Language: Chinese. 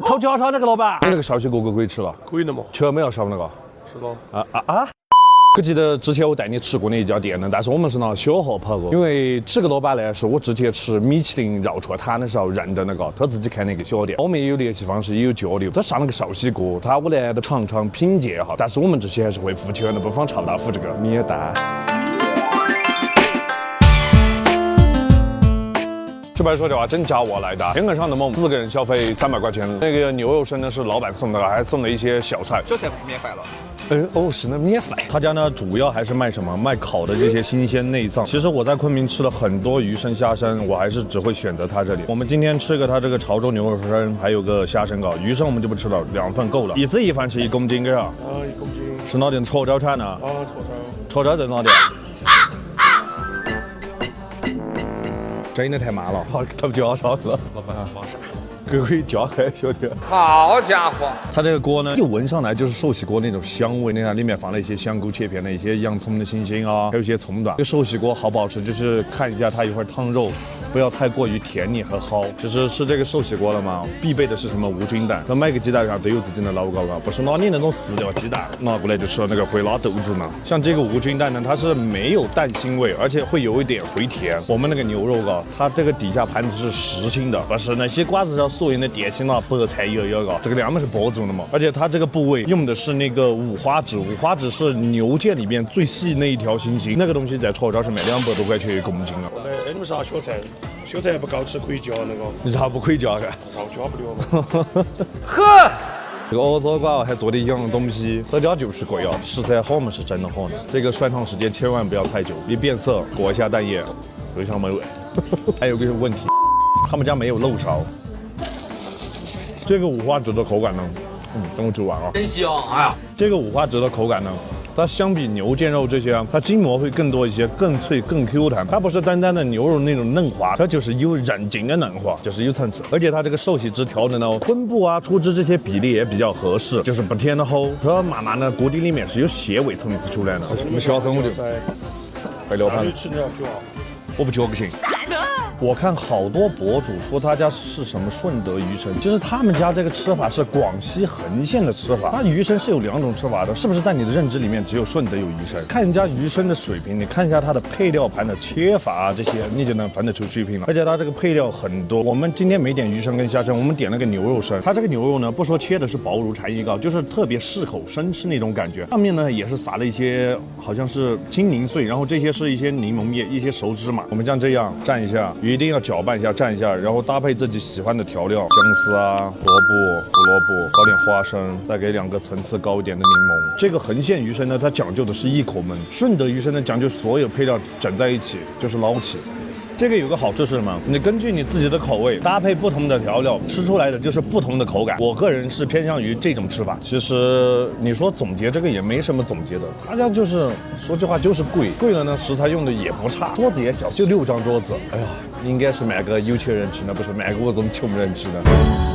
偷脚烧那个老板，你那个烧西锅可以吃了？可以的嘛？吃了没有烧那个？是的。我记得之前我带你吃过那一家店的，但是我们是拿小号跑过，因为这个老板呢是我之前吃米其林绕串摊的时候认的那个，他自己开那个小店，我们也有联系方式，也有交流。他上了个烧西锅，我呢都尝尝品鉴哈，但是我们这些还是会付钱的，不妨超大夫这个你也带。说白说的话，真假我来的。天鹅上的梦，4个人消费300块钱。那个牛肉生呢是老板送的，还送了一些小菜。小菜不是免费了？是那免费。他家呢主要还是卖什么？卖烤的这些新鲜内脏。其实我在昆明吃了很多鱼生、虾生，我还是只会选择他这里。我们今天吃个他这个潮州牛肉生，还有个虾生糕。鱼生我们就不吃了，2份够了。一次一饭吃1公斤，给啊1公斤。是哪点潮州产的？潮州在哪点？整的太慢了，他不叫啥了？老板忙啥？可以加开，兄弟。好家伙！它这个锅呢，一闻上来就是寿喜锅那种香味。你看里面放了一些香菇切片的一些洋葱的星星啊，还有一些葱段。这个寿喜锅好不好吃，就是看一下它一会儿汤肉不要太过于甜腻和蒿。其实吃这个寿喜锅了嘛，必备的是什么无菌蛋。它每个鸡蛋上都有自己的老高，不是拿你那种饲料鸡蛋拿过来就吃了那个会拉肚子呢。像这个无菌蛋呢，它是没有蛋腥味，而且会有一点回甜。我们那个牛肉它这个底下盘子是实心的，不是那些瓜子上所有的点心啦、白菜油这个两面是包住的嘛。而且它这个部位用的是那个五花趾，五花趾是牛腱里面最细那一条星星，那个东西在潮州是卖200多块钱1公斤了。你们啥小菜？小菜不够吃可以加那个。你咋不可以加噻？啥加不了嘛？呵。这个蚵仔糕还做的一样东西，这家就是贵啊，食材好嘛是真的好呢。这个涮烫时间千万不要太久，一变色裹一下蛋液，非常美味。还有个问题，他们家没有漏勺。这个五花趾的口感呢，等我煮完啊。真香，哎呀！这个五花趾的口感呢，它相比牛腱肉这些，它筋膜会更多一些，更脆、更 Q 弹。它不是单单的牛肉那种嫩滑，它就是有韧劲的嫩滑，就是有层次。而且它这个寿喜汁调的呢，昆布啊、出汁这些比例也比较合适，就是不甜的齁。它慢慢的锅底里面是有蟹味层次出来的。我们下次我就快聊盘。吃那就好。我不嚼不行。我看好多博主说他家是什么顺德鱼生，就是他们家这个吃法是广西横县的吃法。那鱼生是有2种吃法的，是不是在你的认知里面只有顺德有鱼生？看人家鱼生的水平，你看一下它的配料盘的切法啊，这些你就能分得出水平了。而且它这个配料很多，我们今天没点鱼生跟虾生，我们点了个牛肉生。它这个牛肉呢，不说切的是薄如蝉翼糕，就是特别适口生吃那种感觉。上面呢也是撒了一些好像是青柠碎，然后这些是一些柠檬叶、一些熟芝麻。我们像这样蘸一下，一定要搅拌一下。蘸一下，然后搭配自己喜欢的调料，姜丝啊、萝卜、胡萝卜，搞点花生，再给2个层次高一点的柠檬。这个横县鱼生呢，它讲究的是一口闷；顺德鱼生呢，讲究所有配料整在一起，就是捞起。这个有个好处是什么？你根据你自己的口味搭配不同的调料，吃出来的就是不同的口感。我个人是偏向于这种吃法。其实你说总结这个也没什么总结的，大家就是说句话就是贵，贵了呢食材用的也不差，桌子也小，就6张桌子。哎呀，应该是买个有钱人吃的，不是买个我这种穷人吃的。